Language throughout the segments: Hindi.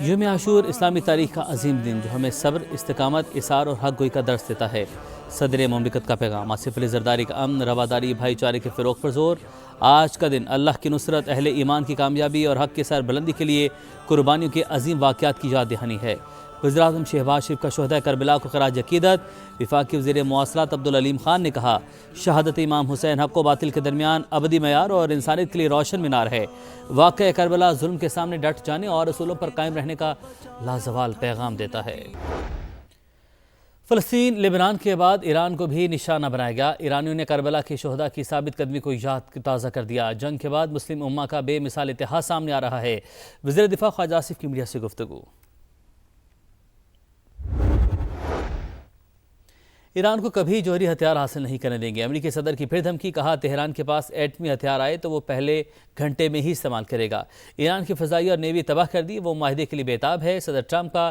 यौम आशूर इस्लामी तारीख का अजीम दिन जो हमें सब्र, इस्तिकामत, इसार और हक गोई का दर्स देता है। सदर ममलिकत का पैगाम, आसिफ अली जरदारी का अमन, रवादारी, भाईचारे के फ़रोग़ पर जोर। आज का दिन अल्लाह की नुसरत, अहले ईमान की कामयाबी और हक के सर बुलंदी के लिए कुर्बानियों के अजीम वाक़यात की याद दहानी है। वज़ीर-ए-आज़म शहबाज शरीफ का शोहदा करबला को खराज अक़ीदत। वफाकी वज़ीर मवासलात अब्दुल अलीम खान ने कहा, शहादत इमाम हुसैन हक़ व बातिल के दरमियान अबदी मयार और इंसानियत के लिए रोशन मीनार है। वाक़या करबला जुल्म के सामने डट जाने और असूलों पर कायम रहने का लाजवाल पैगाम देता है। फ़लस्तीन लेबनान के बाद ईरान को भी निशाना बनाया गया। ईरानियों ने करबला के शोहदा की साबित कदमी को याद ताज़ा कर दिया। जंग के बाद मुस्लिम उम्मा का बेमिसाल इतिहाद सामने आ रहा है। वज़ीर दिफा ख्वाजा आसिफ की मीडिया से गुफ्तगू। ईरान को कभी जौहरी हथियार हासिल नहीं करने देंगे। अमेरिकी सदर की फिर धमकी, कहा तेहरान के पास एटमी हथियार आए तो वो पहले घंटे में ही इस्तेमाल करेगा। ईरान की फ़ज़ाई और नेवी तबाह कर दी, वो माहिदे के लिए बेताब है। सदर ट्रंप का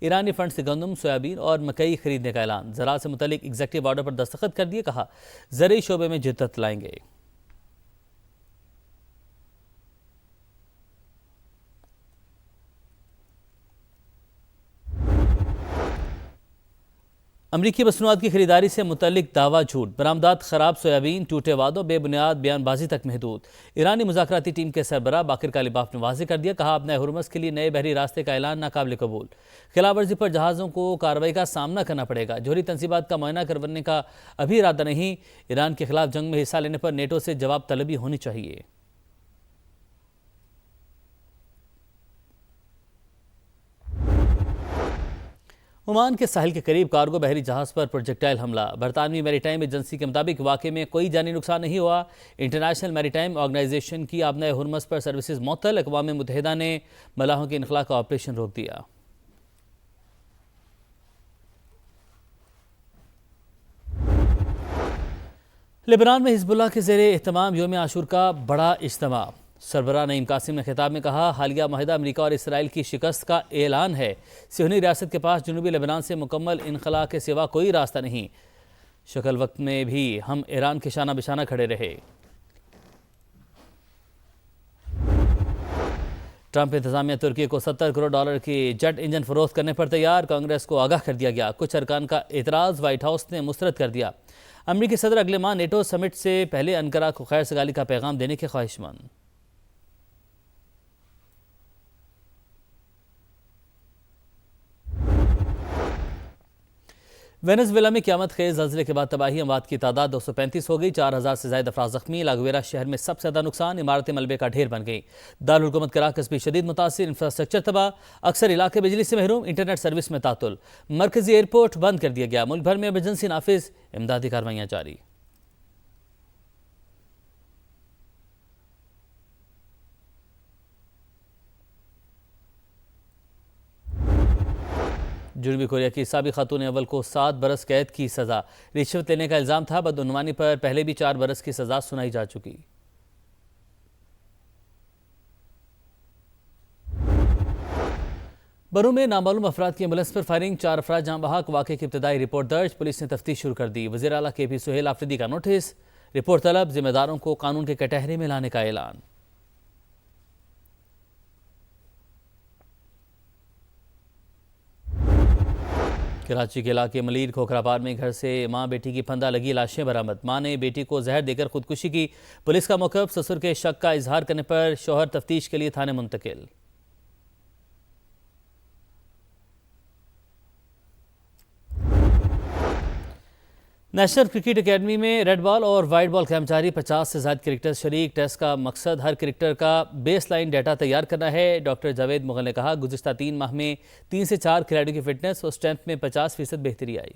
ईरानी फंड से गंदम, सोयाबीन और मकई खरीदने का ऐलान। ज़राअत से मुतल्लिक एग्जीक्यूटिव ऑर्डर पर दस्तखत कर दिए, कहा ज़रूरी शोबे में जिद्दत लाएंगे। अमरीकी मसनूआत की खरीदारी से मुतल्लिक दावा झूठ, बरामदात खराब सोयाबीन, टूटे वादों, बेबुनियाद बयानबाजी तक महदूद। ईरानी मुज़ाकराती टीम के सरबराह बाकिर कालिबाफ ने वाज़ेह कर दिया, कहा अब नए हुर्मस के लिए नए बहरी रास्ते का ऐलान नाकाबिल कबूल। खिलाफ वर्जी पर जहाज़ों को कार्रवाई का सामना करना पड़ेगा। जौहरी तंसीबात का मुआयना करवाने का अभी इरादा नहीं। ईरान के खिलाफ जंग में हिस्सा लेने पर नेटो से जवाब तलबी होनी चाहिए। ओमान के साहिल के करीब कार्गो बहरी जहाज़ पर प्रोजेक्टाइल हमला। बरतानवी मैरीटाइम एजेंसी के मुताबिक वाक़े में कोई जानी नुकसान नहीं हुआ। इंटरनेशनल मैरीटाइम ऑर्गेनाइजेशन की आबनाए हुर्मस पर सर्विसेज मुअत्तल। अक़वाम मुत्तहिदा ने मलाहों के इनखला का ऑपरेशन रोक दिया। लेबनान में हिज़्बुल्लाह के ज़ेरे एहतमाम यौम आशूर का बड़ा इज्तिमा। सरबराह नईम कासिम ने खिताब में कहा, हालिया माहिदा अमरीका और इसराइल की शिकस्त का ऐलान है। सियोनी रियासत के पास जनूबी लेबनान से मुकम्मल इनखला के सिवा कोई रास्ता नहीं। शक्ल वक्त में भी हम ईरान के शाना बिशाना खड़े रहे। ट्रंप इंतजामिया तुर्की को $70 करोड़ की जेट इंजन फरोख्त करने पर तैयार। कांग्रेस को आगाह कर दिया गया। कुछ अरकान का एतराज़ व्हाइट हाउस ने मुस्तरद कर दिया। अमरीकी सदर अगले माह नेटो समिट से पहले अनकरा को खैर सगाली का पैगाम देने के ख्वाहिशमंद। वेनेजुएला में क़यामत खेज़ ज़लज़ले के बाद तबाही, अमवात की तादाद 235 हो गई। 4000 से ज़ायद अफराद ज़ख्मी। लागुएरा शहर में सबसे ज़्यादा नुकसान, इमारतें मलबे का ढेर बन गई। दारुल हुकूमत कराकस भी शदीद मुतासिर, इंफ्रास्ट्रक्चर तबाह, अक्सर इलाके बिजली से महरूम, इंटरनेट सर्विस में तातुल। मरकजी एयरपोर्ट बंद कर दिया गया। मुल्क भर में इमरजेंसी नाफिज, इमदादी कार्रवाइयाँ जारी। जनूबी कोरिया की साबिक़ खातून अव्वल को 7 बरस कैद की सज़ा। रिश्वत लेने का इल्ज़ाम था। बदउनवानी पर पहले भी 4 बरस की सज़ा सुनाई जा चुकी। बरू में नामालूम अफराद की एम्बुलेंस पर फायरिंग, 4 अफराद जाँ बहक। वाक़े की इब्तदाई रिपोर्ट दर्ज। पुलिस ने तफ्तीश शुरू कर दी। वज़ीर आला KP सुहेल आफरीदी का नोटिस, रिपोर्ट तलब, जिम्मेदारों को कानून के कटहरे में लाने का ऐलान। कराची के इलाके मलीर खोखरापार में घर से मां बेटी की फंदा लगी लाशें बरामद। मां ने बेटी को जहर देकर खुदकुशी की। पुलिस का मौक़िफ़, ससुर के शक का इजहार करने पर शौहर तफ्तीश के लिए थाने मुंतकिल। नेशनल क्रिकेट एकेडमी में रेड बॉल और वाइट बॉल कैंप जारी। 50 से ज़्यादा क्रिकेटर शरीक। टेस्ट का मकसद हर क्रिकेटर का बेस लाइन डाटा तैयार करना है। डॉक्टर जावेद मुगल ने कहा, गुज़िश्ता 3 माह में 3 से 4 खिलाड़ियों की फिटनेस और स्ट्रेंथ में 50% बेहतरी आई।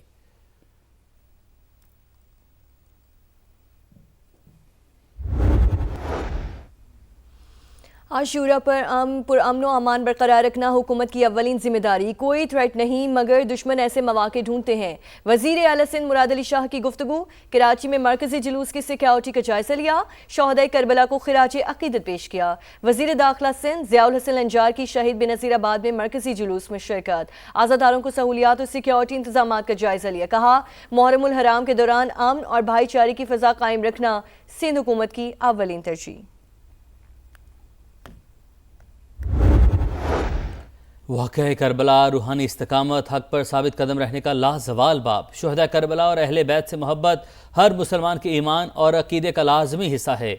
आशूरा पर पुरअमन अमान बरकरार रखना हुकूमत की अव्वलीन जिम्मेदारी। कोई थ्रेट नहीं मगर दुश्मन ऐसे मौके ढूंढते हैं। वज़ीर आला सिंध मुराद अली शाह की गुफ्तगू। कराची में मरकजी जुलूस की सिक्योरिटी का जायजा लिया। शोहदाए करबला को खिराज अकीदत पेश किया। वज़ीर दाखिला सिंध ज़ियाउल हसन अंजार की शहीद बेनज़ीराबाद में मरकजी जुलूस में शिरकत। आज़ादारों को सहूलियात और सिक्योरिटी इंतजाम का जायजा लिया। कहा, मुहर्रमुल हराम के दौरान अमन और भाईचारे की फ़ज़ा कायम रखना सिंध हुकूमत की अव्वलीन तरजीह। वाक़या करबला रूहानी इस्तकामत हक पर साबित कदम रहने का लाजवाल बाब। शुहदा करबला और अहले बैत से मोहब्बत हर मुसलमान के ईमान और अकीदे का लाजमी हिस्सा है।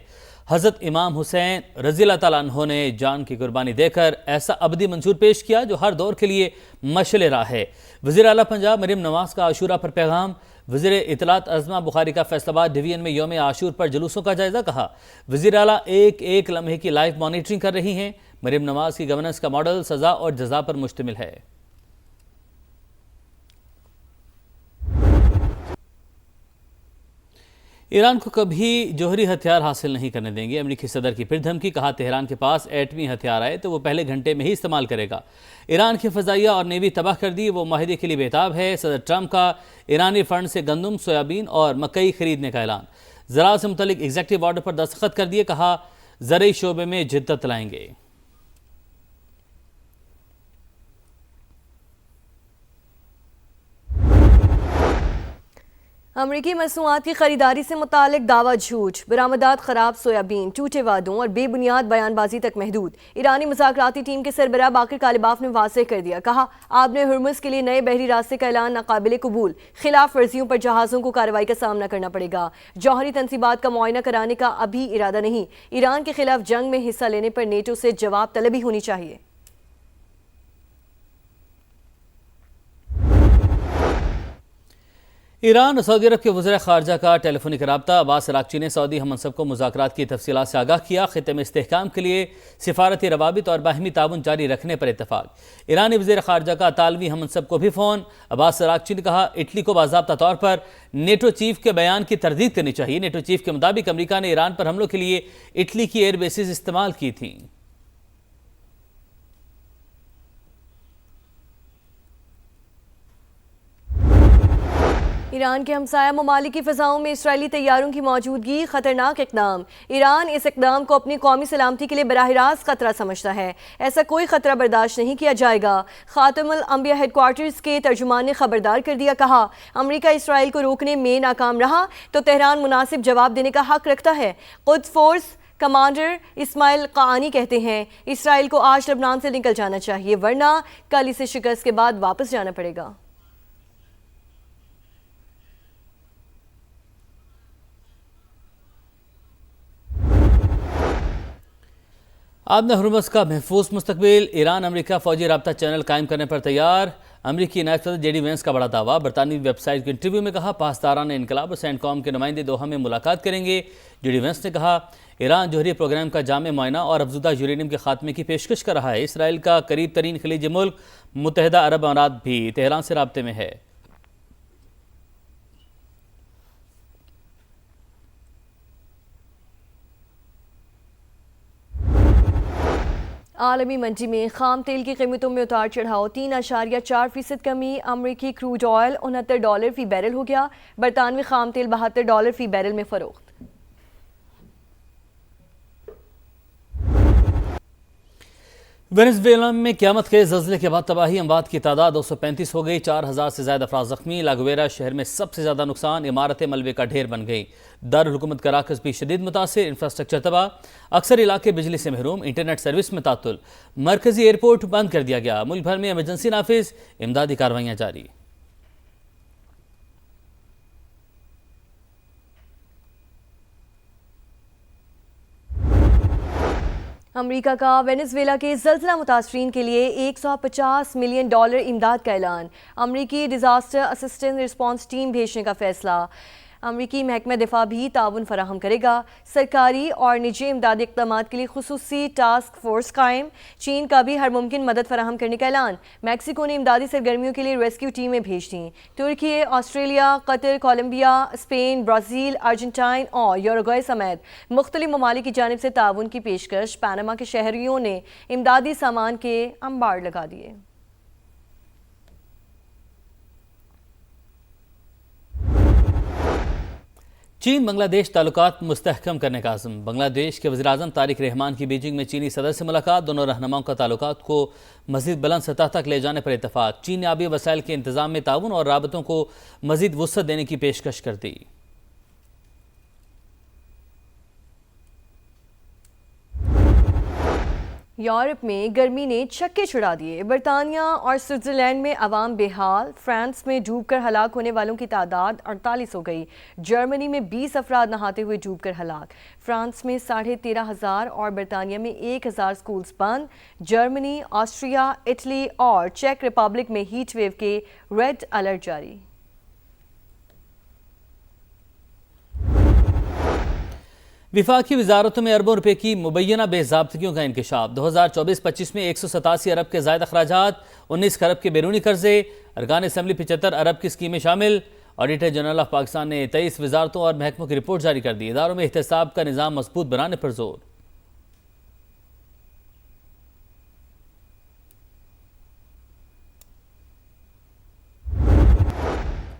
हज़रत इमाम हुसैन रज़ी अल्लाह तआला अन्हु ने जान की कुर्बानी देकर ऐसा अबदी मंशूर पेश किया जो हर दौर के लिए मशअल राह है। वज़ीर आला पंजाब मरीम नवाज का आशूरा पर पैगाम। वज़ीर इतलात अज़मा बुखारी का फैसलाबाद डिवीजन में यौम आशूर पर जुलूसों का जायजा। कहा वज़ीर आला एक एक लम्हे की लाइव मॉनिटरिंग कर रही हैं। मरीम नवाज की गवर्नेंस का मॉडल सजा और जजा पर मुश्तमिल है। ईरान को कभी जौहरी हथियार हासिल नहीं करने देंगे। अमेरिकी सदर की फिर धमकी। कहा तेहरान के पास एटमी हथियार आए तो वो पहले घंटे में ही इस्तेमाल करेगा। ईरान की फ़ज़ाइया और नेवी तबाह कर दी, वो माहिदे के लिए बेताब है। सदर ट्रंप का ईरानी फंड से गंदम, सोयाबीन और मकई खरीदने का ऐलान। ज़राअत से मुतल्लिक एग्जेक्टिव ऑर्डर पर दस्तखत कर दिए। कहा ज़रई शोबे में जिद्दत लाएंगे। अमरीकी मसनूआत की खरीदारी से मुतालिक दावा झूठ, बरामदात खराब सोयाबीन, टूटे वादों और बेबुनियाद बयानबाजी तक महदूद। ईरानी मुज़ाकराती टीम के सरबराह बाकिर कालिबाफ ने वाज़ेह कर दिया। कहा आपने हुर्मुज़ के लिए नए बहरी रास्ते का ऐलान नाकाबिले कबूल। खिलाफ वर्जियों पर जहाज़ों को कार्रवाई का सामना करना पड़ेगा। जौहरी तनसीबात का मुआयना कराने का अभी इरादा नहीं। ईरान के खिलाफ जंग में हिस्सा लेने पर नेटो से जवाब तलबी होनी चाहिए। ईरान और सऊदी अरब के वज़ीर ख़ारजा का टेलीफोनिक रब्ता। अब्बास अराग़ची ने सऊदी हम मनसब को मुज़ाकरात की तफसीलात से आगाह किया। ख़ित्ते में इस्तेहकाम के लिए सिफारती रवाबित और बाहमी ताउन जारी रखने पर इत्तफ़ाक़। ईरानी वज़ीर ख़ारजा का तालवी हम मनसब को भी फ़ोन। अब्बास अराग़ची ने कहा इटली को बाज़ाब्ता तौर पर नेटो चीफ के बयान की तरदीद करनी चाहिए। नेटो चीफ के मुताबिक अमरीका ने ईरान पर हमलों के लिए इटली की एयर बेसिस इस्तेमाल की थी। ईरान के हमसाया ममालिक की फ़ज़ाओं में इसराइली तैयारों की मौजूदगी ख़तरनाक इक़दाम। ईरान इस इक़दाम को अपनी कौमी सलामती के लिए बराह रास्त ख़तरा समझता है। ऐसा कोई ख़तरा बर्दाश्त नहीं किया जाएगा। ख़ातमुल अंबिया हेडक्वार्टर्स के तर्जुमान ने खबरदार कर दिया। कहा अमरीका इसराइल को रोकने में नाकाम रहा तो तेहरान मुनासिब जवाब देने का हक रखता है। क़ुद्स फोर्स कमांडर इस्माइल क़ानी कहते हैं इसराइल को आज लबनान से निकल जाना चाहिए, वरना कल इसे शिकस्त के बाद वापस जाना पड़ेगा। आपने हुर्मुज़ का महफूज मुस्तकबिल। ईरान अमरीका फ़ौजी राब्ता चैनल कायम करने पर तैयार। अमरीकी नायब सदर जेडी वेंस का बड़ा दावा। बरतानवी वेबसाइट के इंटरव्यू में कहा पासदारान इनकलाब और सेंटकॉम के नुमाइंदे दोहा में मुलाकात करेंगे। जेडी वेंस ने कहा ईरान जौहरी प्रोग्राम का जामे मुआयना और अफजुदा यूरेनियम के खात्मे की पेशकश कर रहा है। इसराइल का करीब तरीन खलीजी मुल्क मुत्तहिदा अरब अमारात भी तेहरान से राब्ते में है। आलमी मंडी में खाम तेल की कीमतों में उतार चढ़ाव। 3.4% कमी। अमरीकी क्रूड ऑयल $69 फी बैरल हो गया। बरतानवी खाम तेल $72 फी बैरल में फरोख्त। वेनेजुएला में क़यामत के ज़ल्ज़ले के बाद तबाही। अमवात की तादाद 235 हो गई। 4000 से ज़्यादा अफराद ज़ख्मी। लागुवेरा शहर में सबसे ज़्यादा नुकसान। इमारतें मलबे का ढेर बन गई। दारुल हुकूमत कराकस भी शदीद मुतासिर। इंफ्रास्ट्रक्चर तबाह। अक्सर इलाके बिजली से महरूम। इंटरनेट सर्विस में तातुल। मरकजी एयरपोर्ट बंद कर दिया गया। मुल्क भर में एमरजेंसी नाफिज। इमदादी कार्रवाइयाँ जारी। अमेरिका का वेनेजुएला के ज़ल्ज़ला मुतासरीन के लिए $150 मिलियन इमदाद का ऐलान। अमेरिकी डिज़ास्टर असिस्टेंस रिस्पॉन्स टीम भेजने का फैसला। अमेरिकी महकमा दिफा भी ताउन फराहम करेगा। सरकारी और निजी इमदादी इक़दामात के लिए खुसूसी टास्क फोर्स कायम। चीन का भी हर मुमकिन मदद फराहम करने का ऐलान। मैक्सिको ने इमदादी सरगर्मियों के लिए रेस्क्यू टीमें भेज दी। Turkey, Australia, Qatar, Colombia, Spain, Brazil, Argentine और यूरुग्वे समेत मुख्तलिफ ममालिक की जानिब से ताउन की पेशकश। पनामा के शहरियों ने इमदादी सामान के अंबार लगा दिए। चीन बांग्लादेश ताल्लुकात मुस्तहकम करने का आज़म। बांग्लादेश के वज़ीर-ए-आज़म तारिक रहमान की बीजिंग में चीनी सदर से मुलाकात। दोनों रहनुमाओं का ताल्लुकात को मज़ीद बुलंद सतह तक ले जाने पर इत्तफ़ाक़। चीन ने आबी वसाइल के इंतज़ाम में ताउन और राबतों को मज़ीद वुसअत देने की पेशकश कर दी। यूरोप में गर्मी ने छक्के छुड़ा दिए। बरतानिया और स्विट्जरलैंड में अवाम बेहाल। फ्रांस में डूबकर हलाक होने वालों की तादाद 48 हो गई। जर्मनी में 20 अफराद नहाते हुए डूबकर हलाक। फ्रांस में 13,500 और बरतानिया में 1,000 स्कूल्स बंद। जर्मनी, ऑस्ट्रिया, इटली और चेक रिपब्लिक में हीट वेव के रेड अलर्ट जारी। विफाकी वजारतों में अरबों रुपए की मुबैना बेज़ाब्तगियों का इंकशाफ। 2024-25 में 187 अरब के ज़ायद अखराजात, 19 खरब के बैरूनी कर्जे, अरकान असम्बली 75 अरब की स्कीमें शामिल। ऑडिटर जनरल ऑफ पाकिस्तान ने 23 वजारतों और महकमों की रिपोर्ट जारी कर दी। इदारों में एहतसाब का निज़ाम मजबूत बनाने पर जोर।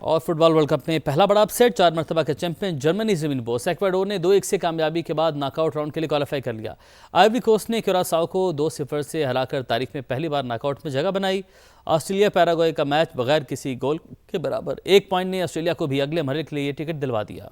और फुटबॉल वर्ल्ड कप में पहला बड़ा अपसेट, 4 मरतबा के चैंपियन जर्मनी ज़मीन बोस। एक्वाडोर ने 2-1 से कामयाबी के बाद नॉकआउट राउंड के लिए क्वालिफाई कर लिया। आइवरी कोस्ट ने क्यूरासाओ को 2-0 से हराकर तारीख में पहली बार नॉकआउट में जगह बनाई। ऑस्ट्रेलिया पैराग्वे का मैच बगैर किसी गोल के बराबर। 1 पॉइंट ने ऑस्ट्रेलिया को भी अगले मरहले के लिए टिकट दिलवा दिया।